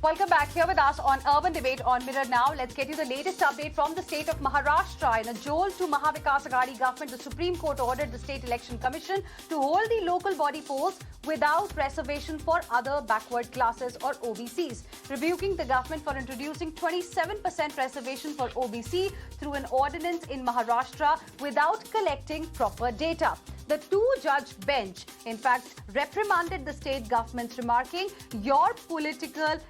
Welcome back here with us on Urban Debate on Mirror Now. Let's get you the latest update from the state of Maharashtra. In a jolt to Aghadi government, the Supreme Court ordered the State Election Commission to hold the local body polls without reservation for other backward classes or OBCs, rebuking the government for introducing 27% reservation for OBC through an ordinance in Maharashtra without collecting proper data. The two-judge bench, in fact, reprimanded the state government, remarking, your political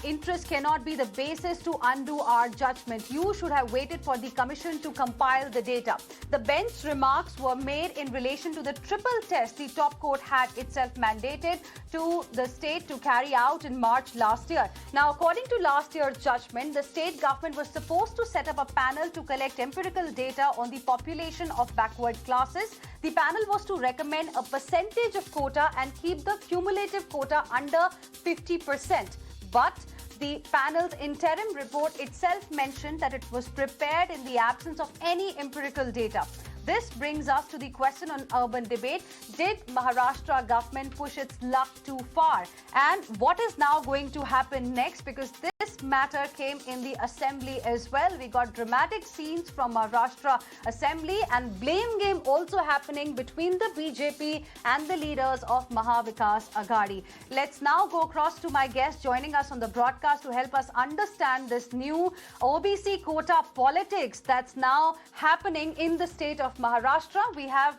interest cannot be the basis to undo our judgment. You should have waited for the commission to compile the data. The bench's remarks were made in relation to the triple test the top court had itself mandated to the state to carry out in March last year. Now, according to last year's judgment, the state government was supposed to set up a panel to collect empirical data on the population of backward classes. The panel was to recommend a percentage of quota and keep the cumulative quota under 50%. But the panel's interim report itself mentioned that it was prepared in the absence of any empirical data. This brings us to the question on Urban Debate. Did Maharashtra government push its luck too far? And what is now going to happen next? Because this matter came in the assembly as well. We got dramatic scenes from Maharashtra assembly and blame game also happening between the BJP and the leaders of Aghadi. Let's now go across to my guest joining us on the broadcast to help us understand this new OBC quota politics that's now happening in the state of Maharashtra. We have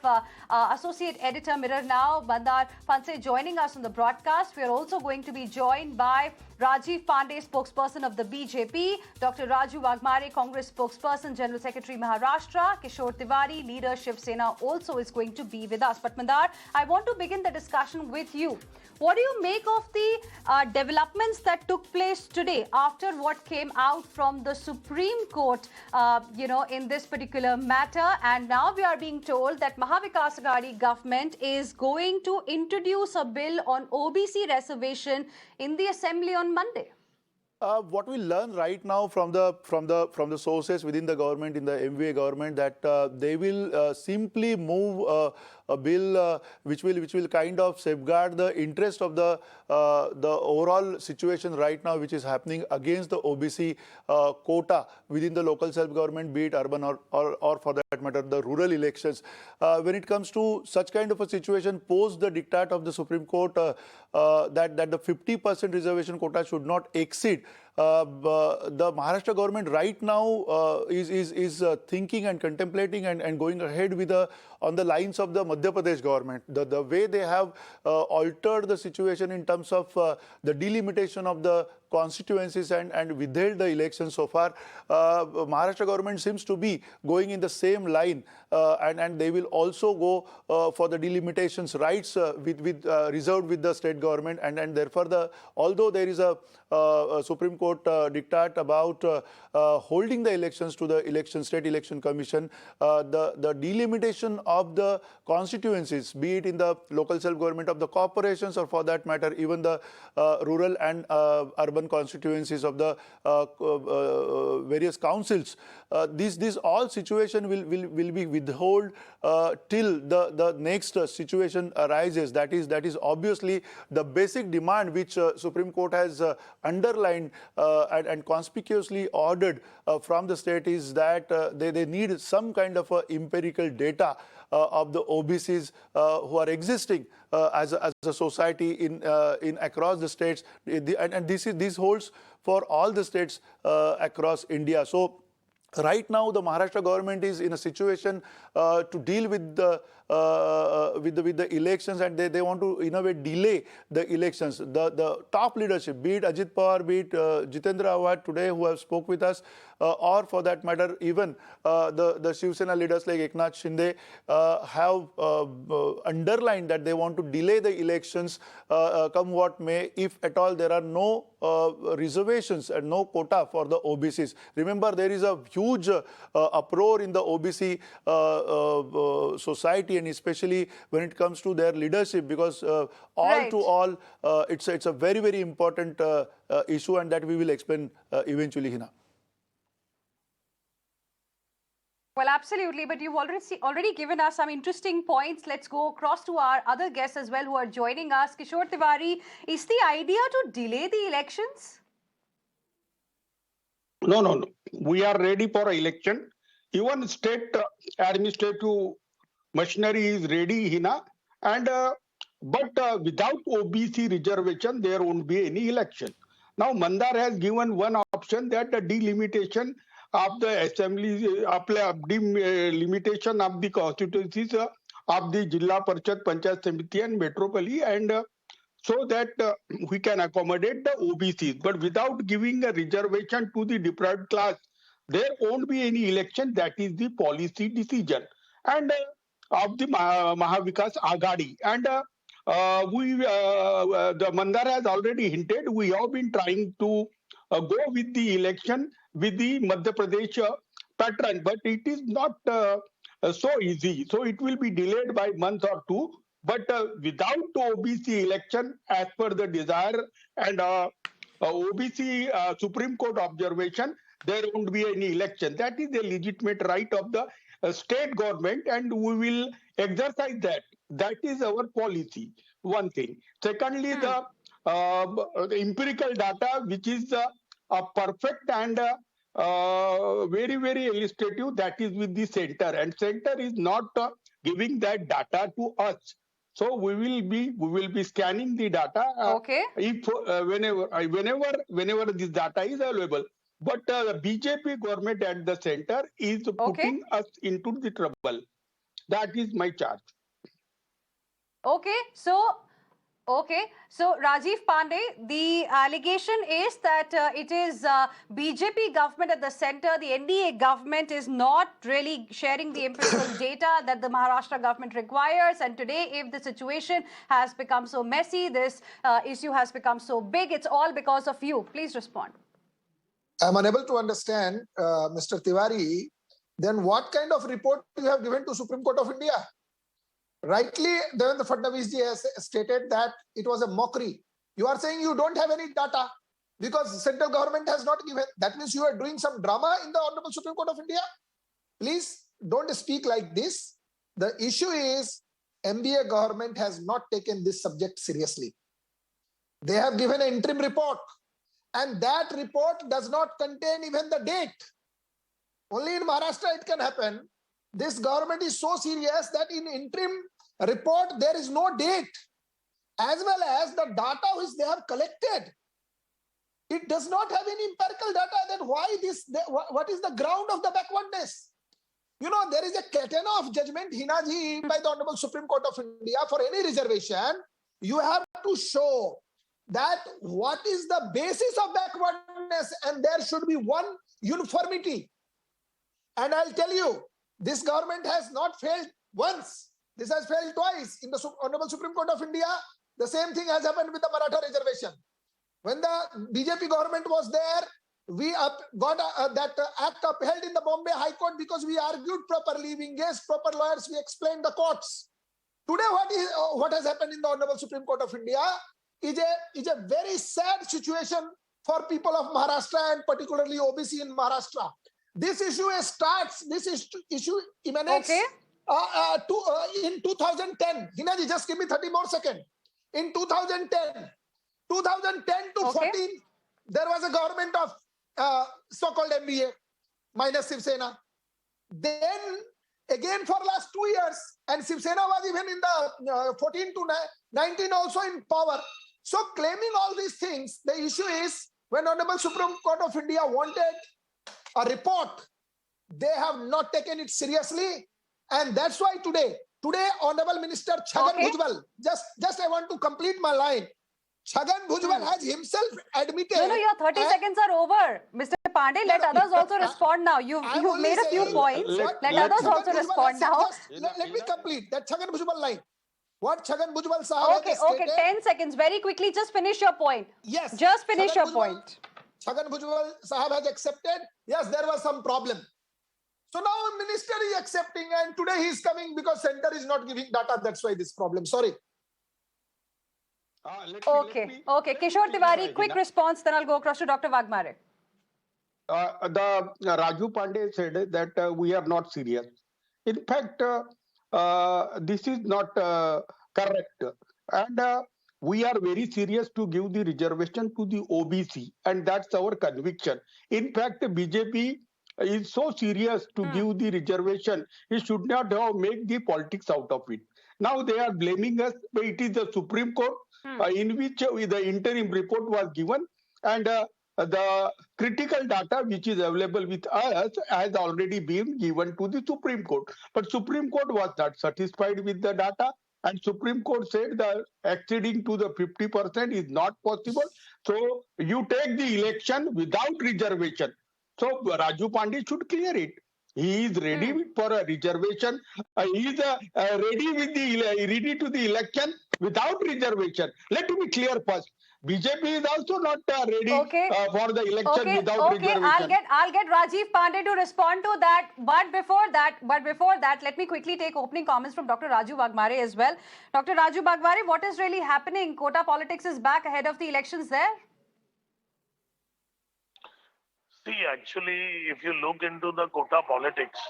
Associate Editor Mirror Now, Mandar Panse, joining us on the broadcast. We are also going to be joined by Rajeev Pandey, spokesperson of the BJP, Dr. Raju Wagmare, Congress spokesperson, General Secretary Maharashtra, Kishore Tiwari, leader Shiv Sena also is going to be with us. But Mandar, I want to begin the discussion with you. What do you make of the developments that took place today after what came out from the Supreme Court, in this particular matter? And now we are being told that Aghadi government is going to introduce a bill on OBC reservation in the assembly on Monday. What we learn right now from the sources within the government, in the MVA government, that they will simply move a bill which will kind of safeguard the interest of the overall situation right now, which is happening against the OBC quota within the local self-government, be it urban or for that matter the rural elections. When it comes to such kind of a situation, post the diktat of the Supreme Court that the 50% reservation quota should not exceed, the Maharashtra government right now is thinking and contemplating and going ahead with on the lines of the Madhya Pradesh government. The way they have altered the situation in terms of the delimitation of the constituencies and withheld the elections so far, Maharashtra government seems to be going in the same line, and they will also go for the delimitations rights reserved with the state government, and therefore although there is a Supreme Court diktat about holding the elections to the State Election Commission, the delimitation of the constituencies, be it in the local self-government of the corporations or for that matter even the rural and urban constituencies of the various councils, this all situation will be withheld till the next situation arises. That is obviously the basic demand which Supreme Court has underlined and conspicuously ordered from the state, is that they need some kind of empirical data of the OBCs who are existing as a society in across the states, and this holds for all the states across India. So right now the Maharashtra government is in a situation to deal with the elections, and they want to in a way delay the elections. The top leadership, be it Ajit Pawar, be it Jitendra Awad today who have spoke with us, or for that matter even the Shiv Sena leaders like Eknath Shinde have underlined that they want to delay the elections come what may, if at all there are no reservations and no quota for the OBCs. Remember, there is a huge uproar in the OBC society, and especially when it comes to their leadership, because all to all it's a very, very important issue, and that we will explain eventually, Hina. Well, absolutely. But you've already given us some interesting points. Let's go across to our other guests as well who are joining us. Kishore Tiwari, is the idea to delay the elections? No, no, no. We are ready for election. Even state administrative machinery is ready, Hina. And but without OBC reservation, there won't be any election. Now, Mandar has given one option that the delimitation of the assembly, delimitation of the constituencies of the Jilla Parishad, Panchayat Samiti and Metropoli, and so that we can accommodate the OBCs. But without giving a reservation to the deprived class, there won't be any election. That is the policy decision. And of the Mahavikas Aghadi. And the Mandar has already hinted, we have been trying to go with the election with the Madhya Pradesh pattern, but it is not so easy. So it will be delayed by a month or two. But without OBC election, as per the desire and OBC Supreme Court observation, there won't be any election. That is a legitimate right of the state government, and we will exercise that. That is our policy. One thing. Secondly, the empirical data, which is perfect and very, very illustrative, that is with the center, and center is not giving that data to us. So we will be scanning the data. Okay. If whenever this data is available. But the BJP government at the center is putting us into the trouble. That is my charge. Okay. So Rajeev Pandey, the allegation is that it is BJP government at the center. The NDA government is not really sharing the empirical data that the Maharashtra government requires. And today, if the situation has become so messy, this issue has become so big, it's all because of you. Please respond. I'm unable to understand, Mr. Tiwari, then what kind of report you have given to Supreme Court of India? Rightly, Devendra Fadnavis ji has stated that it was a mockery. You are saying you don't have any data because central government has not given. That means you are doing some drama in the Honorable Supreme Court of India. Please don't speak like this. The issue is MBA government has not taken this subject seriously. They have given an interim report. And that report does not contain even the date. Only in Maharashtra it can happen. This government is so serious that in interim report there is no date, as well as the data which they have collected. It does not have any empirical data. Then why this? What is the ground of the backwardness? You know, there is a katana of judgment, Heena ji, by the Honorable Supreme Court of India. For any reservation, you have to show that what is the basis of backwardness, and there should be one uniformity. And I'll tell you, this government has not failed once. This has failed twice. In the Honorable Supreme Court of India, the same thing has happened with the Maratha reservation. When the BJP government was there, we got that act upheld in the Bombay High Court because we argued properly, we engaged proper lawyers, we explained the courts. Today, what has happened in the Honorable Supreme Court of India is a very sad situation for people of Maharashtra and particularly OBC in Maharashtra. This issue issue emanates in 2010. Heena ji, just give me 30 more seconds. In 2010 to 14, there was a government of so-called MBA minus Shiv Sena. Then again for last 2 years, and Shiv Sena was even in the 14 to 19 also in power. So claiming all these things, the issue is when Honorable Supreme Court of India wanted a report, they have not taken it seriously. And that's why today Honorable Minister Chhagan Bhujbal, just I want to complete my line. Chhagan Bhujbal has himself admitted. No, your 30 seconds are over. Mr. Pandey, let others also respond now. You've made a few points. Let others also respond now. Let me complete that Chhagan Bhujbal line. What Chhagan Bhujbal Sahab has stated. 10 seconds. Very quickly, just finish your point. Yes. Just finish your point. Chhagan Bhujbal Sahab has accepted. Yes, there was some problem. So now minister is accepting, and today he is coming because center is not giving data. That's why this problem. Sorry. Okay. Kishore Tiwari, quick response, then I'll go across to Dr. Waghmare. the Rajeev Pandey said that we are not serious. In fact, this is not correct, and we are very serious to give the reservation to the OBC, and that's our conviction. In fact, BJP is so serious to give the reservation; it should not have make the politics out of it. Now they are blaming us. But it is the Supreme Court in which the interim report was given, and the critical data which is available with us has already been given to the Supreme Court. But Supreme Court was not satisfied with the data, and Supreme Court said that exceeding to the 50% is not possible. So you take the election without reservation. So Rajeev Pandey should clear it. He is ready for a reservation. He is ready with ready to the election without reservation. Let me be clear first. BJP is also not ready for the election without reservation. I'll get Rajeev Pandey to respond to that. But before that, let me quickly take opening comments from Dr. Raju Wagmare as well. Dr. Raju Wagmare, what is really happening? Quota politics is back ahead of the elections there. See, actually, if you look into the quota politics,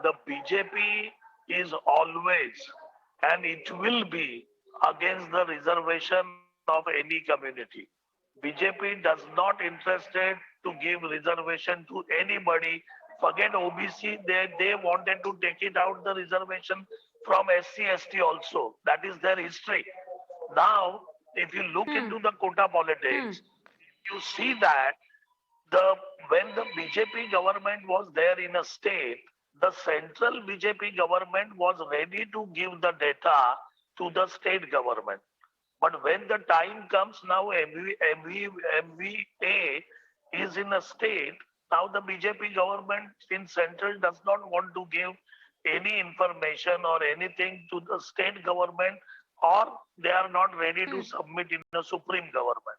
the BJP is always and it will be against the reservation of any community. BJP does not interested to give reservation to anybody. Forget OBC, they wanted to take it out the reservation from SC, ST also. That is their history. Now, if you look into the quota politics, you see that when the BJP government was there in a state, the central BJP government was ready to give the data to the state government. But when the time comes now, MVA is in a state, now the BJP government in central does not want to give any information or anything to the state government, or they are not ready to submit in the supreme government.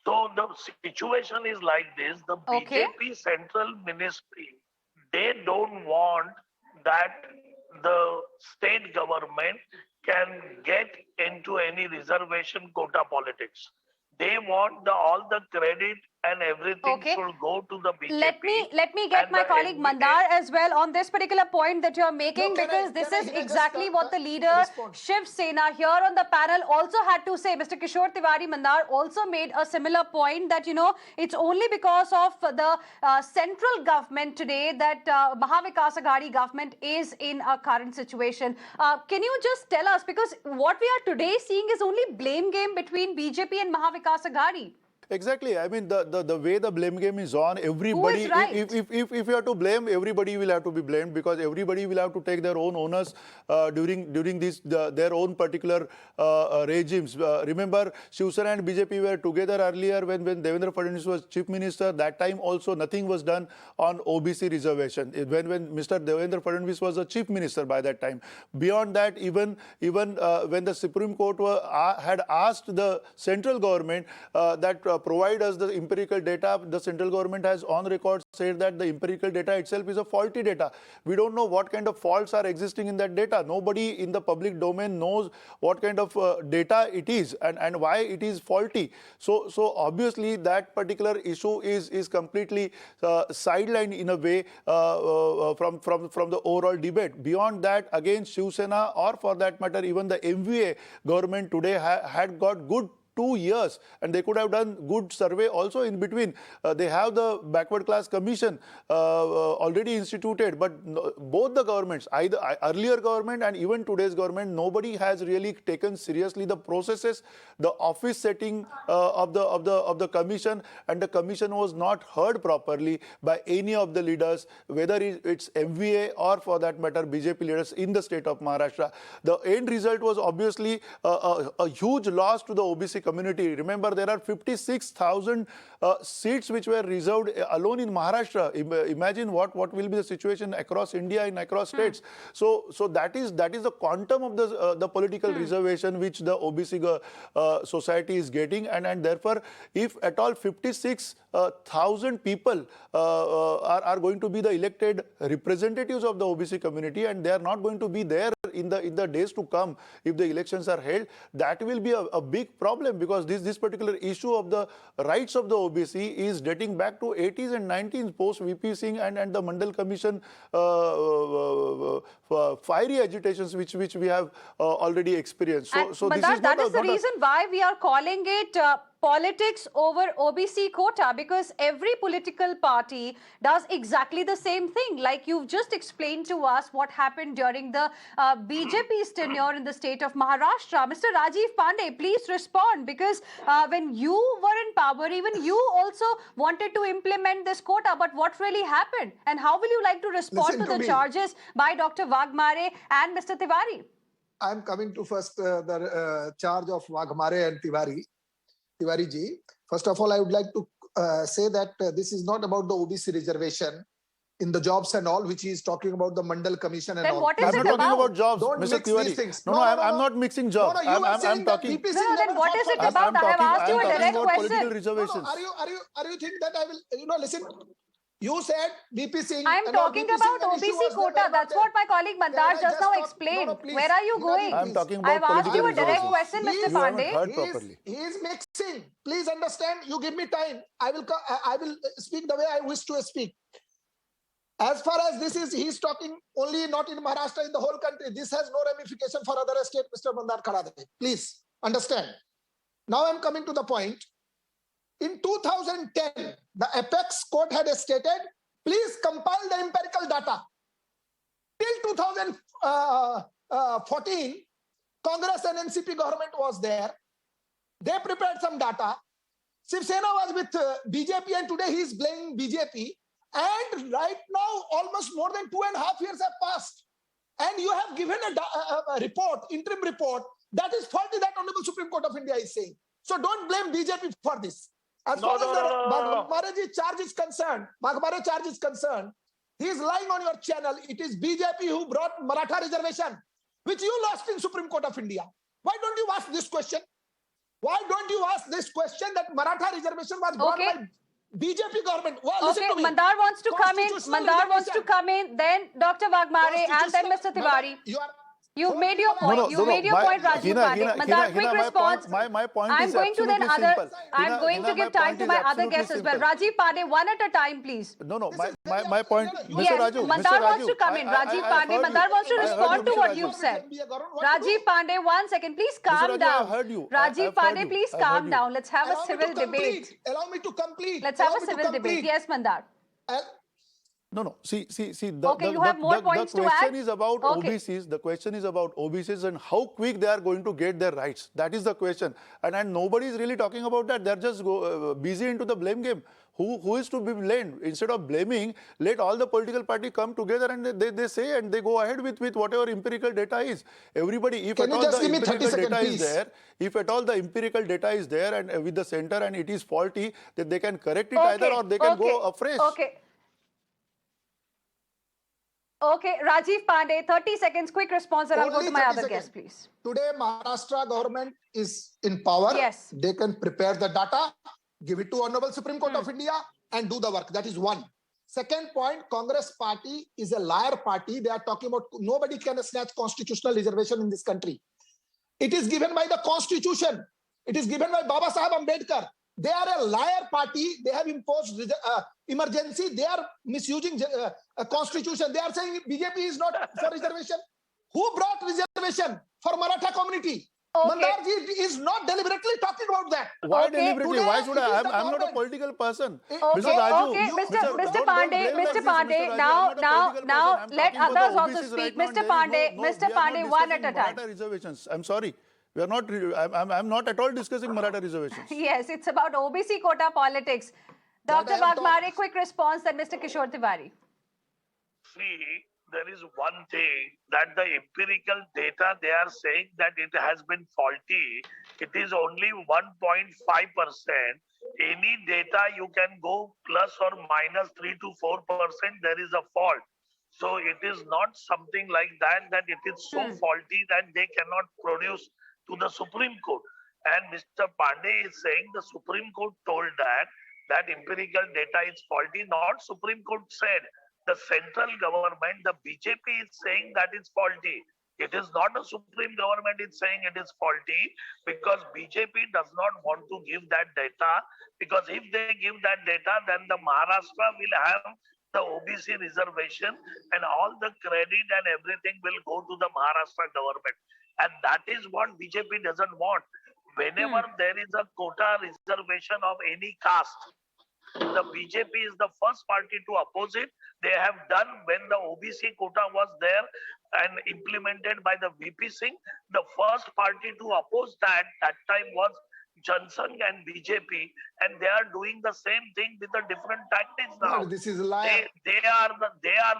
So the situation is like this, the BJP central ministry, they don't want that the state government can get into any reservation quota politics. They want all the credit and everything should go to the BJP. Let me get my colleague Mandar as well on this particular point that you are making, because this is exactly what the leader Shiv Sena here on the panel also had to say. Mr. Kishore Tiwari Mandar also made a similar point that, you know, it's only because of the central government today that Mahavikas Aghadi government is in a current situation. Can you just tell us, because what we are today seeing is only blame game between BJP and Mahavikas Aghadi. Exactly. I mean, the way the blame game is on, everybody, Who is right? if you have to blame, everybody will have to be blamed, because everybody will have to take their own onus during this their own particular regimes. Remember, Shiv Sena and BJP were together earlier when Devendra Fadnavis was chief minister. That time also nothing was done on OBC reservation. When Mr. Devendra Fadnavis was the chief minister by that time. Beyond that, even when the Supreme Court had asked the central government that provide us the empirical data, the central government has on record said that the empirical data itself is a faulty data. We don't know what kind of faults are existing in that data. Nobody in the public domain knows what kind of data it is and why it is faulty. So obviously that particular issue is completely sidelined in a way from the overall debate. Beyond that, again, Shiv Sena, or for that matter even the MVA government today had got good 2 years, and they could have done good survey also in between. They have the backward class commission already instituted, but both the governments, either earlier government and even today's government, nobody has really taken seriously the processes, the office setting of the commission, and the commission was not heard properly by any of the leaders, whether it's MVA or for that matter BJP leaders in the state of Maharashtra. The end result was obviously a huge loss to the OBC community. Remember, there are 56,000 seats which were reserved alone in Maharashtra. Imagine what will be the situation across India and across states. So that is the quantum of the political reservation which the OBC society is getting, and therefore, if at all 56,000 people are going to be the elected representatives of the OBC community, and they are not going to be there in the days to come if the elections are held, that will be a big problem. problem because this particular issue of the rights of the OBC is dating back to 80s and 90s post VP Singh and the Mandal Commission fiery agitations which we have already experienced. So this is that is the reason why we are calling it politics over OBC quota, because every political party does exactly the same thing. Like you've just explained to us what happened during the BJP's tenure in the state of Maharashtra. Mr. Rajeev Pandey, please respond, because when you were in power, even you also wanted to implement this quota. But what really happened? And how will you like to respond to the charges by Dr. Waghmare and Mr. Tiwari? I'm coming to first the charge of Waghmare and Tiwari ji. First of all, I would like to say that this is not about the OBC reservation in the jobs and all, which he is talking about the Mandal Commission and then all. what is I'm it not talking about jobs, Don't Mr. mix Tiwari. these things. No, I'm not mixing jobs. I'm talking. Then what is it about? I have asked you a direct question. Reservations. Are you think that I will, listen, you said VP Singh. I'm talking about OBC quota. That's what my colleague Mandar just now explained. Where are you going? I'm talking about I've asked you a direct reservations. question, Mr. You haven't Pandey. heard properly. He is mixing. Please understand. You give me time. I will speak the way I wish to speak. As far as this is, he's talking only not in Maharashtra, in the whole country. This has no ramification for other states, Mr. Mandar Kharade. Please understand. Now I'm coming to the point. In 2010, the apex court had stated, please compile the empirical data. Till 2014, Congress and NCP government was there. They prepared some data. Shiv Sena was with BJP, and today he is blaming BJP. And right now, almost more than 2.5 years have passed. And you have given a report, interim report, that is faulty, that Honorable Supreme Court of India is saying. So don't blame BJP for this. As far as the Waghmare charge is concerned, he is lying on your channel. It is BJP who brought Maratha reservation, which you lost in Supreme Court of India. Why don't you ask this question? Why don't you ask this question that Maratha reservation was brought by BJP government? Well, okay, Mandar wants to come in. Mandar wants to come in. Then Dr. Waghmare and then Mr. Tiwari. You've made your point. You made your point, Rajeev Pandey. Mandar, quick response. My point I'm is going to then absolutely other. simple. I'm going to give time to my other guests as well. Rajeev Pandey, one at a time, please. No. My point, Mr. Yes, Raju. Mandar wants to come in. Rajeev Pandey, Mandar wants to respond to what you've said. Rajeev Pandey, 1 second, please calm down. Rajeev Pandey, please calm down. Let's have a civil debate. Allow me to complete. Let's have a civil debate. Yes, Mandar. No. See. You have more points to add? The question is about OBCs. The question is about OBCs and how quick they are going to get their rights. That is the question. And nobody is really talking about that. They're just busy into the blame game. Who is to be blamed? Instead of blaming, let all the political party come together and they say and they go ahead with whatever empirical data is. Everybody, if at all the empirical data is there, if at all the empirical data is there and with the center and it is faulty, then they can correct it either or they can go afresh. Okay, Rajeev Pandey, 30 seconds, quick response, and I'll go to my other guest, please. Today, Maharashtra government is in power. Yes. They can prepare the data, give it to Honorable Supreme Court of India, and do the work. That is one. Second point, Congress party is a liar party. They are talking about nobody can snatch constitutional reservation in this country. It is given by the Constitution. It is given by Baba Sahib Ambedkar. They are a liar party. They have imposed emergency. They are misusing a constitution. They are saying BJP is not for reservation. Who brought reservation for Maratha community? Mandarji is not deliberately talking about that. Why deliberately? Why should I? I'm not a political person. Mr. Pandey, now let others also speak. Mr. Pandey, one at a time. Reservations. I'm sorry. We are not. I'm not at all discussing Maratha reservations. Yes, it's about OBC quota politics. Dr. Waghmare, quick response, then Mr. Kishore Tiwari. See, there is one thing that the empirical data they are saying that it has been faulty. It is only 1.5%. Any data you can go plus or minus 3 to 4%. There is a fault. So it is not something like that it is so faulty that they cannot produce to the Supreme Court. And Mr. Pandey is saying the Supreme Court told that empirical data is faulty. Not Supreme Court said. The central government, the BJP is saying that it's faulty. It is not a Supreme government is saying it is faulty, because BJP does not want to give that data, because if they give that data, then the Maharashtra will have the OBC reservation and all the credit and everything will go to the Maharashtra government. And that is what BJP doesn't want. Whenever there is a quota reservation of any caste, the BJP is the first party to oppose it. They have done when the OBC quota was there and implemented by the VP Singh. The first party to oppose that time was Jansangh and BJP, and they are doing the same thing with the different tactics now. No, this is a lie. They are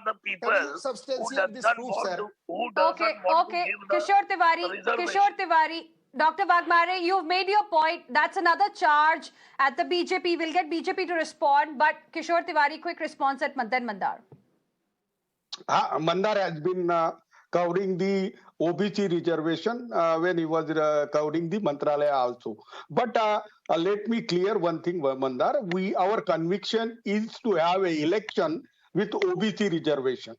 the people Can you who substantiate this doesn't proof, want sir? to want to give the Kishore Tiwari, Dr. Wagmare, you've made your point. That's another charge at the BJP. We'll get BJP to respond, but Kishore Tiwari, quick response at Madan Mandar. Mandar has been covering the OBC reservation when he was covering the Mantralaya also. But let me clear one thing, Mandar. Our conviction is to have an election with OBC reservation.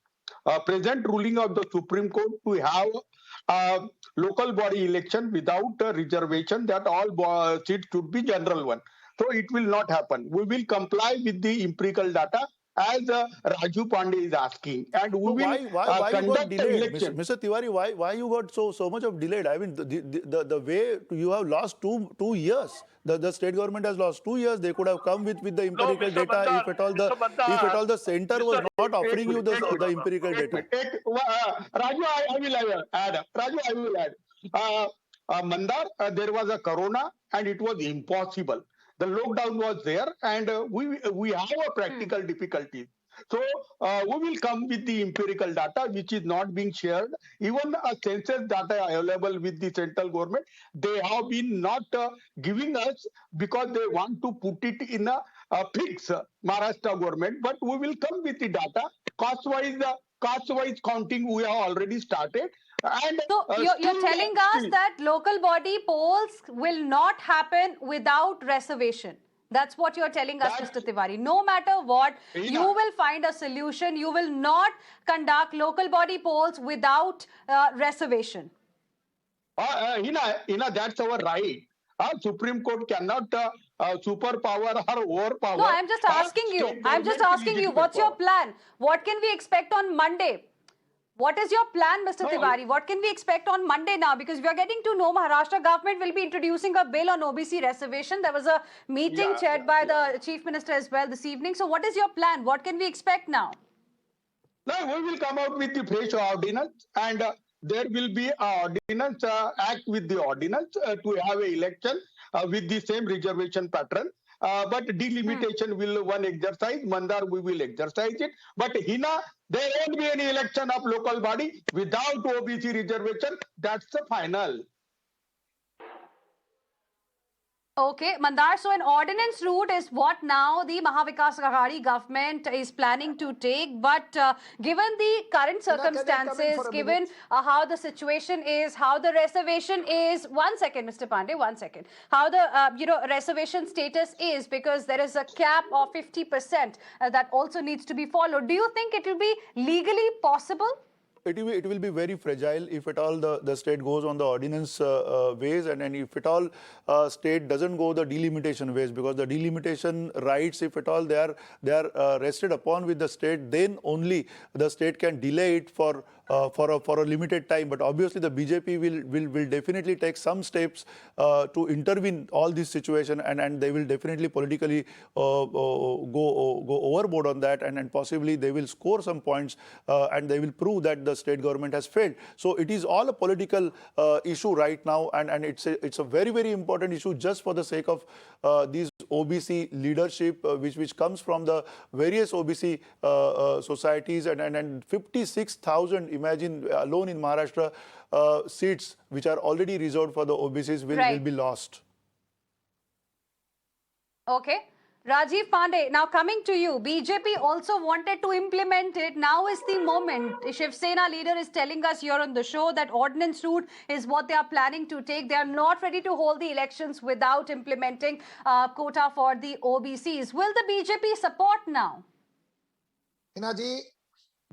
Present ruling of the Supreme Court to have local body election without a reservation, that all seats should be general one. So it will not happen. We will comply with the empirical data as Rajeev Pandey is asking, and we will why you got conduct the delayed, election. Mr. Tiwari? Why you got so much of delayed? I mean, the way you have lost two years. The state government has lost 2 years. They could have come with the empirical Mr. data Mandar, if at all the center was not offering you the empirical data. Raju, I will add. Raju, I will add. Mandar, there was a corona and it was impossible. The lockdown was there, and we have a practical difficulty. So we will come with the empirical data, which is not being shared. Even a census data available with the central government, they have been not giving us, because they want to put it in a fix Maharashtra government. But we will come with the data. Cost-wise counting we have already started. And So you're telling us that local body polls will not happen without reservation. That's what you're telling us, Mr. Tiwari. No matter what, you will find a solution. You will not conduct local body polls without reservation. Heena, that's our right. Supreme Court cannot superpower or overpower. No, I'm just asking you. I'm just asking you, what's your plan? What can we expect on Monday? What is your plan, Mr. Tiwari? What can we expect on Monday now? Because we are getting to know Maharashtra government will be introducing a bill on OBC reservation. There was a meeting chaired by the Chief Minister as well this evening. So what is your plan? What can we expect now? Now we will come out with the fresh ordinance, and there will be an ordinance, act with the ordinance to have an election with the same reservation pattern. But delimitation will one exercise. Mandar, we will exercise it. But Heena, there won't be any election of local body without OBC reservation. That's the final. Okay, Mandar, so an ordinance route is what now the Mahavikas Aghadi government is planning to take. But given the current circumstances, given how the situation is, how the reservation is, 1 second, Mr. Pandey, 1 second, how the reservation status is, because there is a cap of 50% that also needs to be followed. Do you think it will be legally possible? It will be very fragile if at all the state goes on the ordinance ways, and if at all state doesn't go the delimitation ways, because the delimitation rights, if at all they are rested upon with the state, then only the state can delay it for a limited time. But obviously the BJP will definitely take some steps to intervene all this situation, and they will definitely politically go overboard on that, and possibly they will score some points and they will prove that the state government has failed. So it is all a political issue right now, and it's a very, very important issue just for the sake of these OBC leadership which comes from the various OBC societies, and 56,000, imagine alone in Maharashtra, seats which are already reserved for the OBCs will be lost. Okay. Rajeev Pandey, now coming to you, BJP also wanted to implement it. Now is the moment. Shiv Sena leader is telling us here on the show that ordinance route is what they are planning to take. They are not ready to hold the elections without implementing quota for the OBCs. Will the BJP support now? Heena ji,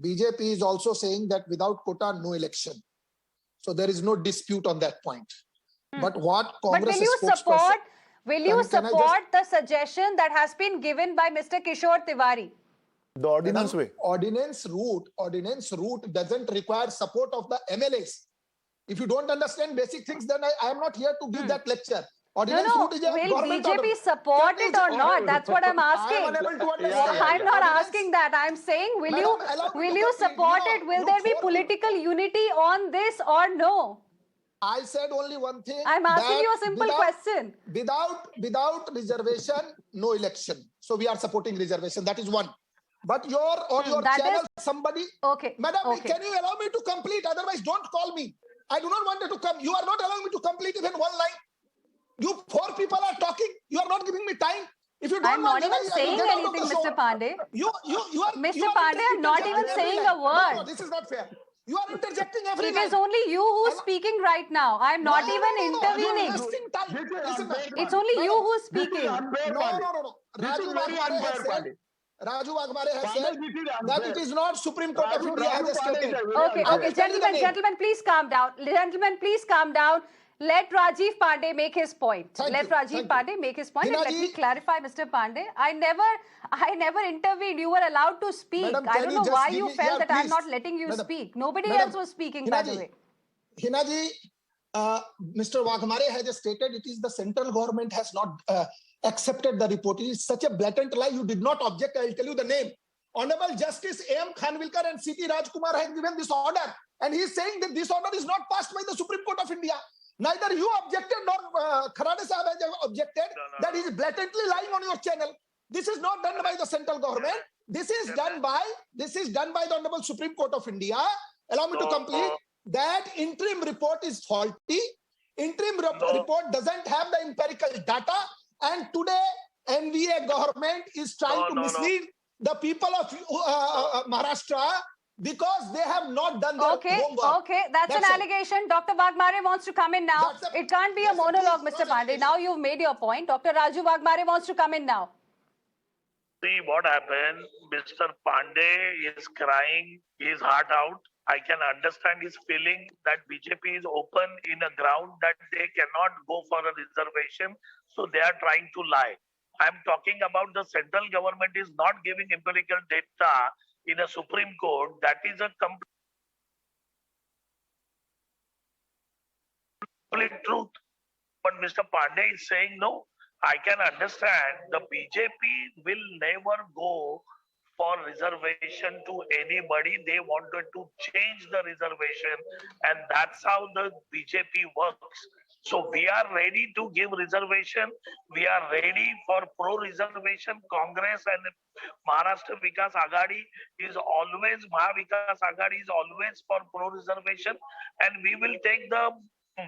BJP is also saying that without quota, no election. So there is no dispute on that point. But what But Congress will you spokesperson... support the suggestion that has been given by Mr. Kishore Tiwari? The ordinance way. Ordinance route doesn't require support of the MLAs. If you don't understand basic things, then I am not here to give that lecture. Ordinance route is a will government BJP order. support it or not? That's what I'm asking. I am unable to understand. I'm not asking that. I'm saying, will you complete. support it? Will there be political unity on this or no? I said only one thing. I'm asking you a simple question. Without reservation, no election. So we are supporting reservation. That is one. But on your channel, somebody... Okay. Madam, can you allow me to complete? Otherwise, don't call me. I do not want you to come. You are not allowing me to complete even one line. You 4 people are talking. You are not giving me time. If you don't I'm not want, even saying anything, Mr. Pandey. You are... Mr. Pandey, I'm not even saying a word. No, this is not fair. You are interjecting every It line. is only you who's speaking right now. I'm not even intervening. You are wasting time. Listen, It's only you who's speaking. No. Raju Aghadi has said that it is not Supreme Court of India has stated. Okay. Gentlemen, please calm down. Gentlemen, please calm down. Let Rajeev Pandey make his point. Let Rajeev Pandey make his point. And let me clarify, Mr. Pandey. I never intervened. You were allowed to speak. Madam, I don't know why you felt that I'm please. not letting you speak. Nobody Madam, else was speaking, by the way. Heena ji, Mr. Waghmare has stated it is the central government has not accepted the report. It is such a blatant lie. You did not object. I will tell you the name. Honorable Justice A.M. Khanwilkar and C.T. Rajkumar have given this order. And he is saying that this order is not passed by the Supreme Court of India. Neither you objected nor Kharade Sahab has objected that he is blatantly lying on your channel. This is not done by the central government. This is done by the Honorable Supreme Court of India. Allow me to complete. That interim report is faulty. Interim report doesn't have the empirical data. And today, MVA government is trying to mislead the people of Maharashtra because they have not done their homework. Okay, that's an allegation. Dr. Waghmare wants to come in now. It can't be a monologue, Mr. Pandey. Now you've made your point. Dr. Raju Waghmare wants to come in now. See what happened. Mr. Pandey is crying his heart out. I can understand his feeling that BJP is open in a ground that they cannot go for a reservation. So they are trying to lie. I'm talking about the central government is not giving empirical data in a Supreme Court. That is a complete truth. But Mr. Pandey is saying no. I can understand the BJP will never go for reservation to anybody. They wanted to change the reservation, and that's how the BJP works. So we are ready to give reservation. We are ready for pro-reservation. Congress and Maharashtra Vikas Aghadi is always, Mahavikas Aghadi is always for pro-reservation, and we will take the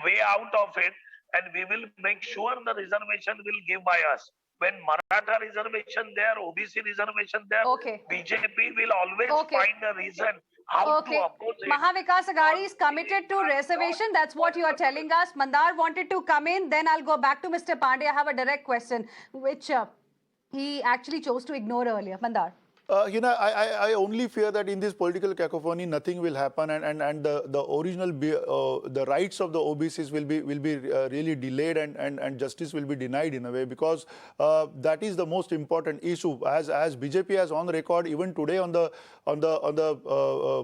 way out of it, and we will make sure the reservation will give by us. When Maratha reservation there, OBC reservation there, BJP will always find a reason how to oppose it. Mahavikas Aghadi is committed to reservation. That's what you are telling us. Mandar wanted to come in. Then I'll go back to Mr. Pandey. I have a direct question, which he actually chose to ignore earlier. Mandar. I only fear that in this political cacophony, nothing will happen, and the original the rights of the OBCs will be really delayed, and justice will be denied in a way, because that is the most important issue. As BJP has on record even today on the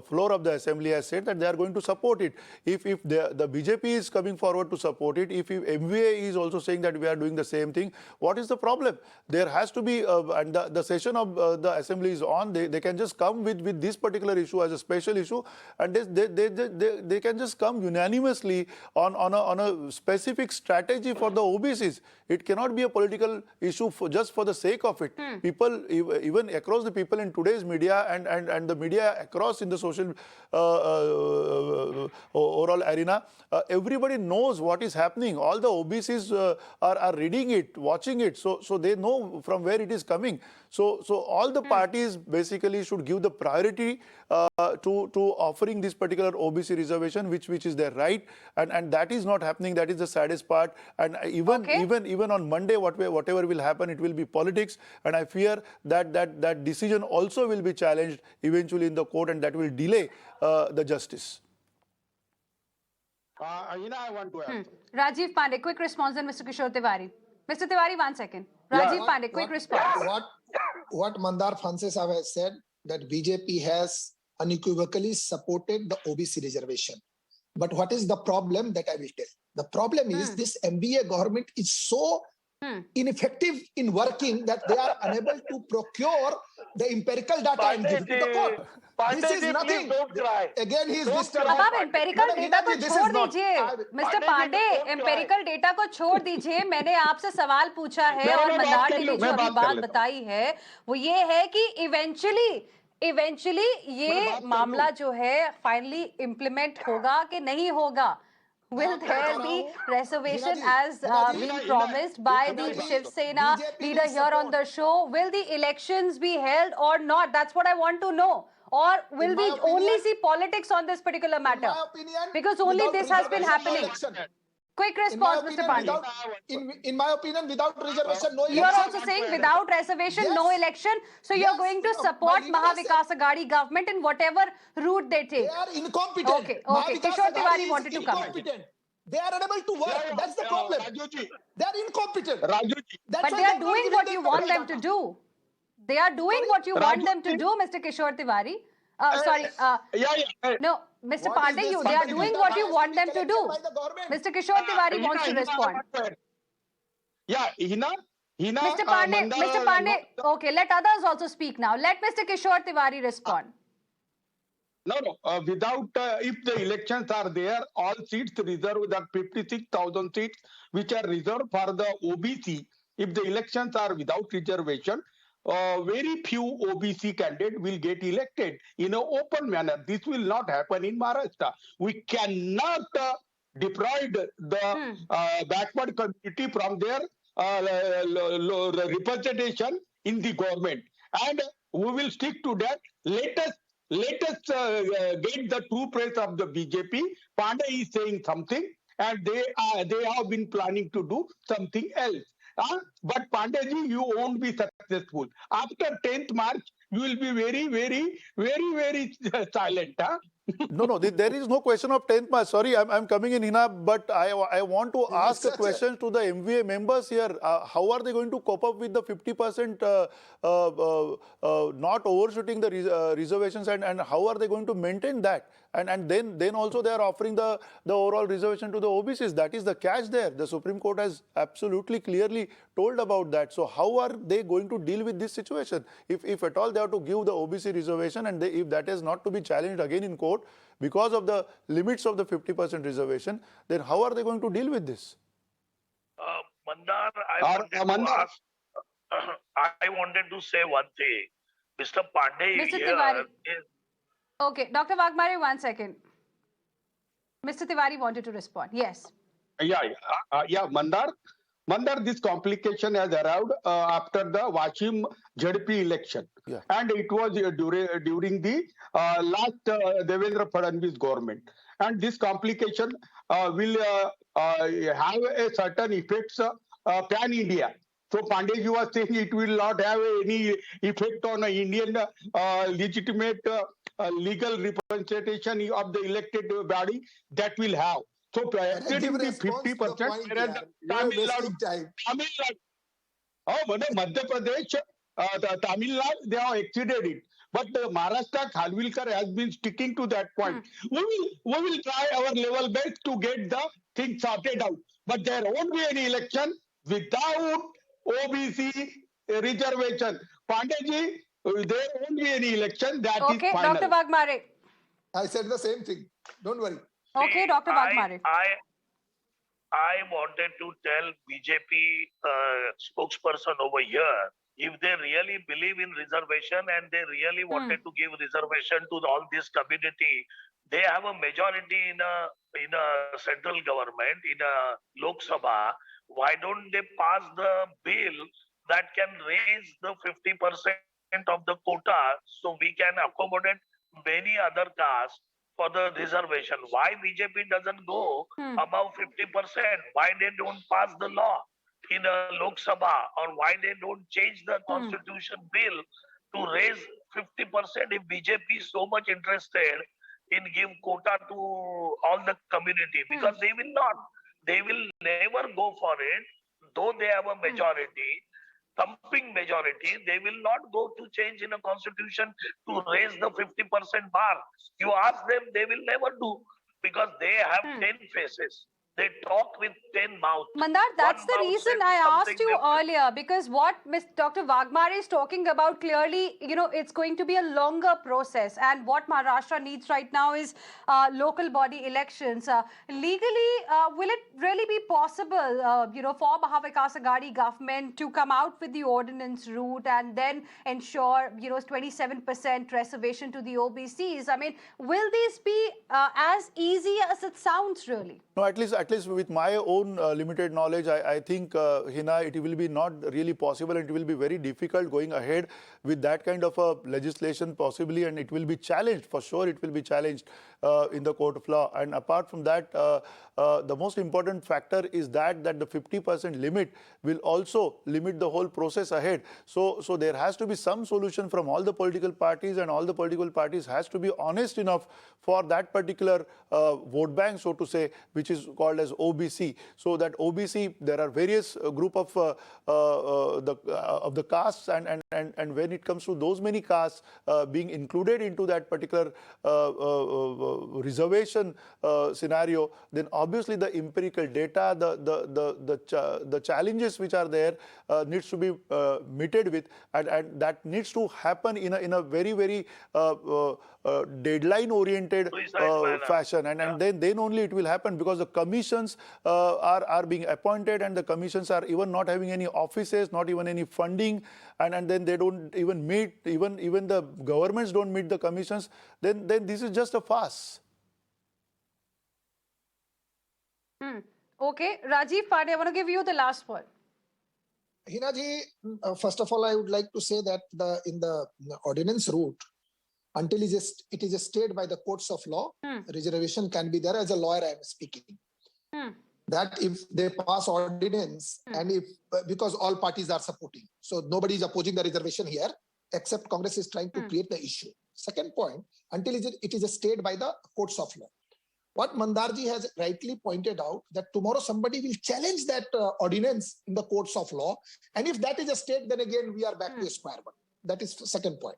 floor of the assembly has said that they are going to support it. If the BJP is coming forward to support it, if MVA is also saying that we are doing the same thing, what is the problem? There has to be and the session of the assembly is on. They can just come with this particular issue as a special issue, and they can just come unanimously on a specific strategy for the OBCs. It cannot be a political issue just for the sake of it. People, even across the people in today's media and the media across in the social overall arena, everybody knows what is happening. All the OBCs are reading it, watching it, so they know from where it is coming. So all the parties basically should give the priority to offering this particular OBC reservation, which is their right, and that is not happening. That is the saddest part. And even on Monday, whatever will happen, it will be politics, and I fear that decision also will be challenged eventually in the court, and that will delay the justice. I want to answer. Rajeev Pandey, quick response, then Mr. Kishore Tiwari. Mr. Tiwari, 1 second. Yeah. Rajeev Pandey, quick response. What Mandar Phanse Sahab has said, that BJP has unequivocally supported the OBC reservation. But what is the problem that I will tell? The problem is this MBA government is so ineffective in working that they are unable to procure the empirical data and give it to the court. This is nothing. Don't cry. Again, he is Don't disturbed. cry. अब आप empirical data को छोड़ दीजिए mister Pandey empirical data को छोड़ दीजिए मैंने आपसे सवाल पूछा है और मंदार ने जो अभी बात बताई है वो ये है कि इवेंचुअली ये मामला जो है फाइनली इम्प्लीमेंट होगा कि नहीं होगा Will there be reservation as been promised by the Shiv Sena leader here on the show? Will the elections be held or not? That's what I want to know. Or will we only see politics on this particular matter? Because only this has been happening. Quick response, Mr. Pandey. In my opinion, without reservation, no election. You are also saying without reservation, no election. So you are going to support Mahavikas Aghadi government in whatever route they take. They are incompetent. Okay. Kishore Tiwari wanted to come. They are unable to work. That's the problem. They are incompetent. But they are doing what you want them to do. They are doing what you want them to do, Mr. Kishore Tiwari. Sorry. No, Mr. Pandey, they are doing what you want them to do. Mr. Kishore Tiwari wants to respond. Yeah, Heena. Mr. Pandey. Okay, let others also speak now. Let Mr. Kishore Tiwari respond. No. Without, if the elections are there, all seats reserved, that 56,000 seats which are reserved for the OBC, if the elections are without reservation, very few OBC candidates will get elected in an open manner. This will not happen in Maharashtra. We cannot deprive the backward community from their representation in the government, and we will stick to that. Let us get the true praise of the BJP. Pandey is saying something, and they have been planning to do something else. But Pandeyji, you won't be successful. After 10th March, you will be very silent. No, there is no question of 10th March. Sorry, I'm coming in, Heena, but I want to ask a question to the MVA members here. How are they going to cope up with the 50% not overshooting the reservations, and how are they going to maintain that? And then also they are offering the overall reservation to the OBCs. That is the catch there. The Supreme Court has absolutely clearly told about that. So how are they going to deal with this situation? If at all they have to give the OBC reservation, and if that is not to be challenged again in court because of the limits of the 50% reservation, then how are they going to deal with this? Mandar, I wanted to say one thing. Mr. Pandey Mr. here Tiwari. is... Okay, Dr. Wagmare, 1 second. Mr. Tiwari wanted to respond. Yes. Yeah, Mandar, this complication has arrived after the Washim ZP election. Yeah. And it was during the last Devendra Fadnavis government. And this complication will have a certain effects pan-India. So Pandeyji was saying it will not have any effect on Indian legitimate legal representation of the elected body that will have. So exceeding the 50%, whereas Tamil Nadu, Madhya Pradesh, Tamil Nadu, they have exceeded it. But Maharashtra, Khanwilkar has been sticking to that point. We will try our level best to get the thing sorted out. But there won't be any election without OBC reservation. Pandeyji, there won't be any election. That is final. Dr. Wagmare. I said the same thing. Don't worry. Okay, Dr. Wagmare. I wanted to tell BJP spokesperson over here, if they really believe in reservation and they really wanted to give reservation to all this community, they have a majority in a central government, in a Lok Sabha. Why don't they pass the bill that can raise the 50% of the quota so we can accommodate many other castes for the reservation? Why BJP doesn't go above 50%? Why they don't pass the law in a Lok Sabha, or why they don't change the constitution bill to raise 50%? If BJP is so much interested in give quota to all the community, because they will not. They will never go for it, though they have a majority, thumping majority. They will not go to change in a constitution to raise the 50% bar. You ask them, they will never do, because they have 10 faces. They talk with 10 mouths. Mandar, that's One the mouth reason says I asked something you different. earlier, because what Dr. Wagmare is talking about clearly, it's going to be a longer process. And what Maharashtra needs right now is local body elections. Legally, will it really be possible, for Mahavikas Aghadi government to come out with the ordinance route and then ensure, 27% reservation to the OBCs? I mean, will this be as easy as it sounds, really? No, at least with my own limited knowledge, I think, Hina, it will be not really possible, and it will be very difficult going ahead with that kind of a legislation possibly, and it will be challenged, for sure it will be challenged in the court of law. And apart from that, the most important factor is that the 50% limit will also limit the whole process ahead. So there has to be some solution from all the political parties, and all the political parties has to be honest enough for that particular vote bank, so to say, which is called as OBC. So that OBC, there are various group of the castes, and when it comes to those many castes being included into that particular reservation scenario, then obviously the empirical data, the challenges which are there needs to be meted with, and that needs to happen in a very deadline oriented fashion, and then only it will happen, because the commissions are being appointed, and the commissions are even not having any offices, not even any funding, and then they don't even meet, even the governments don't meet the commissions. Then this is just a farce. Okay, Rajeev Pandey, I want to give you the last word. Heena ji, first of all, I would like to say that in the ordinance route, until it is stayed by the courts of law, reservation can be there. As a lawyer, I am speaking. That if they pass ordinance, and because all parties are supporting, so nobody is opposing the reservation here, except Congress is trying to create the issue. Second point, until it is stayed by the courts of law. What Mandarji has rightly pointed out, that tomorrow somebody will challenge that ordinance in the courts of law, and if that is a stake, then again we are back to square one. That is the second point.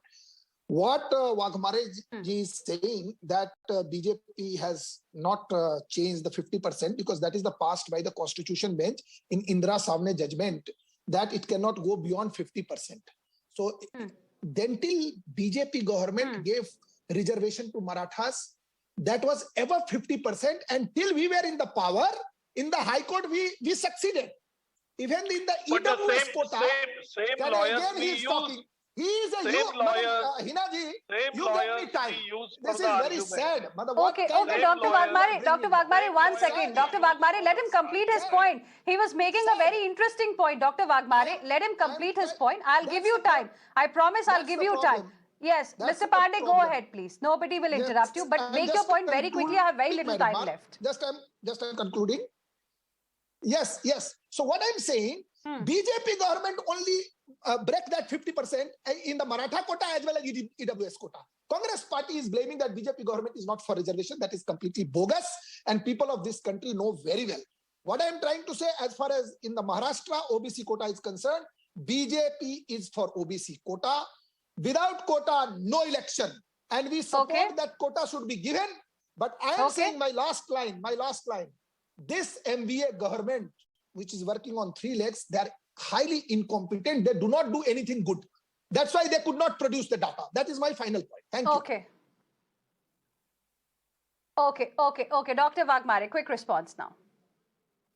What Wagmare ji is saying, that BJP has not changed the 50%, because that is the passed by the Constitution bench in Indira Savne judgment, that it cannot go beyond 50%. So then till BJP government gave reservation to Marathas, that was ever 50%, until we were in the power. In the High Court, we succeeded. Even in the EWS quota, same lawyers again he is talking. He is a you, Heena ji, you give me time. This is very sad. Okay, Dr. Wagmare, 1 second. Dr. Wagmare, let him complete his point. He was making a very interesting point, Dr. Wagmare. Let him complete his point. I'll give you time. I promise I'll give you time. Yes, Mr. Pandey, go ahead, please. Nobody will interrupt you, but make your point very quickly. I have very little time left. Just I'm concluding. Yes. So what I'm saying, BJP government only break that 50% in the Maratha quota as well as EWS quota. Congress party is blaming that BJP government is not for reservation. That is completely bogus, and people of this country know very well. What I am trying to say, as far as in the Maharashtra OBC quota is concerned, BJP is for OBC quota. Without quota, no election. And we support that quota should be given. But I am saying my last line. This MVA government, which is working on 3 legs, they are highly incompetent. They do not do anything good. That's why they could not produce the data. That is my final point. Thank you. Okay. Dr. Wagmare, quick response now.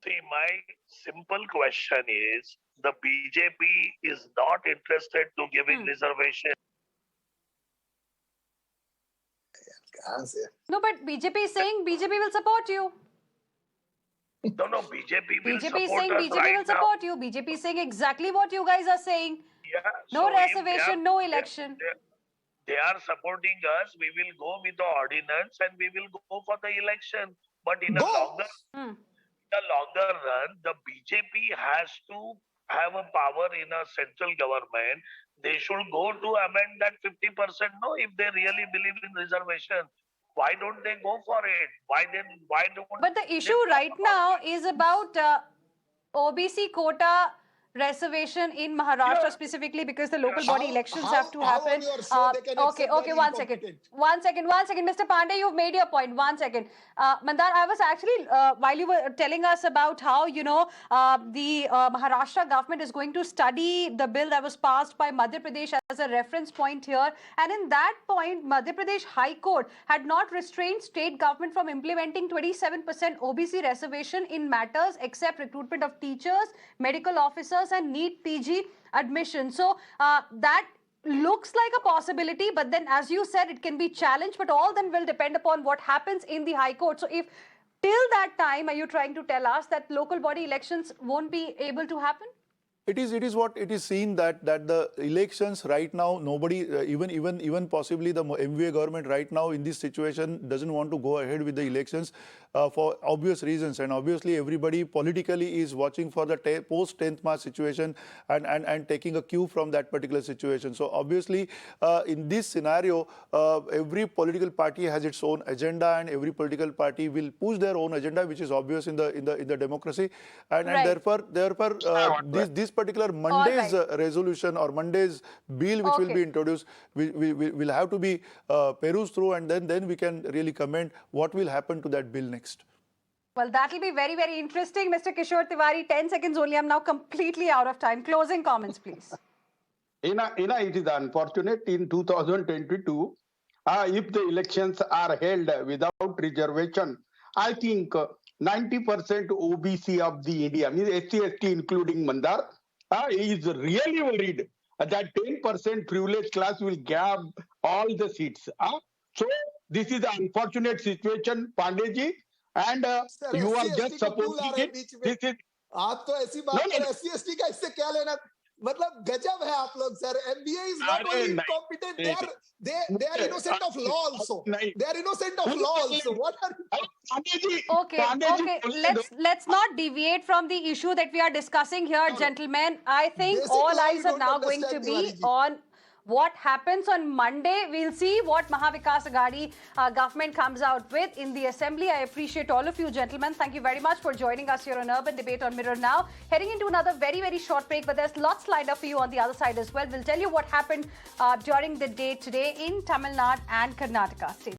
See, my simple question is, the BJP is not interested to giving reservation. No, but BJP is saying BJP will support you. No, BJP will BJP is support saying us BJP right will support you. BJP is saying exactly what you guys are saying. Yeah, no so reservation, no election. They are supporting us. We will go with the ordinance and we will go for the election. But in a longer run, the BJP has to have a power in a central government. They should go to amend that 50% no, if they really believe in reservation. Why don't they go for it? Why don't? But the issue right now is about OBC quota reservation in Maharashtra Yeah. specifically because the local body elections have to how happen. on your show they can Okay, accept okay, they're one second. incompetent? One second. Mr. Pandey, you've made your point. 1 second. Mandar, I was actually, while you were telling us about how, the Maharashtra government is going to study the bill that was passed by Madhya Pradesh as a reference point here. And in that point, Madhya Pradesh High Court had not restrained state government from implementing 27% OBC reservation in matters except recruitment of teachers, medical officers, and NEET PG admission. So that looks like a possibility, but then as you said, it can be challenged, but all then will depend upon what happens in the High Court. So if till that time, are you trying to tell us that local body elections won't be able to happen? It is what it is seen that the elections right now, nobody, even possibly the MVA government right now in this situation doesn't want to go ahead with the elections for obvious reasons, and obviously everybody politically is watching for the post 10th March situation and taking a cue from that particular situation. So obviously in this scenario, every political party has its own agenda, and every political party will push their own agenda, which is obvious in the democracy, and therefore this particular Monday's resolution or Monday's bill which will be introduced will have to be perused through, and then we can really comment what will happen to that bill next. Well, that will be very, very interesting. Mr. Kishore Tiwari, 10 seconds only. I'm now completely out of time. Closing comments, please. Ina, it is unfortunate in 2022, if the elections are held without reservation, I think 90% OBC of the India, means SC/ST including Mandar, is really worried that 10% privileged class will grab all the seats. So this is an unfortunate situation, Pandeyji, and you are just supporting it. This is आप तो ऐसी बात कर SC/ST का इससे क्या लेना? मतलब गजब है आप लोग sir. MBA is not only incompetent, they are innocent of law also. They are innocent of law also. What are you? Okay. Let's not deviate from the issue that we are discussing here, gentlemen. I think Basic all law eyes you are don't now going to understand, be Tiwari ji. on what happens on Monday. We'll see what Mahavikas Aghadi government comes out with in the assembly. I appreciate all of you, gentlemen. Thank you very much for joining us here on Urban Debate on Mirror Now. Heading into another very, very short break, but there's lots lined up for you on the other side as well. We'll tell you what happened during the day today in Tamil Nadu and Karnataka. Stay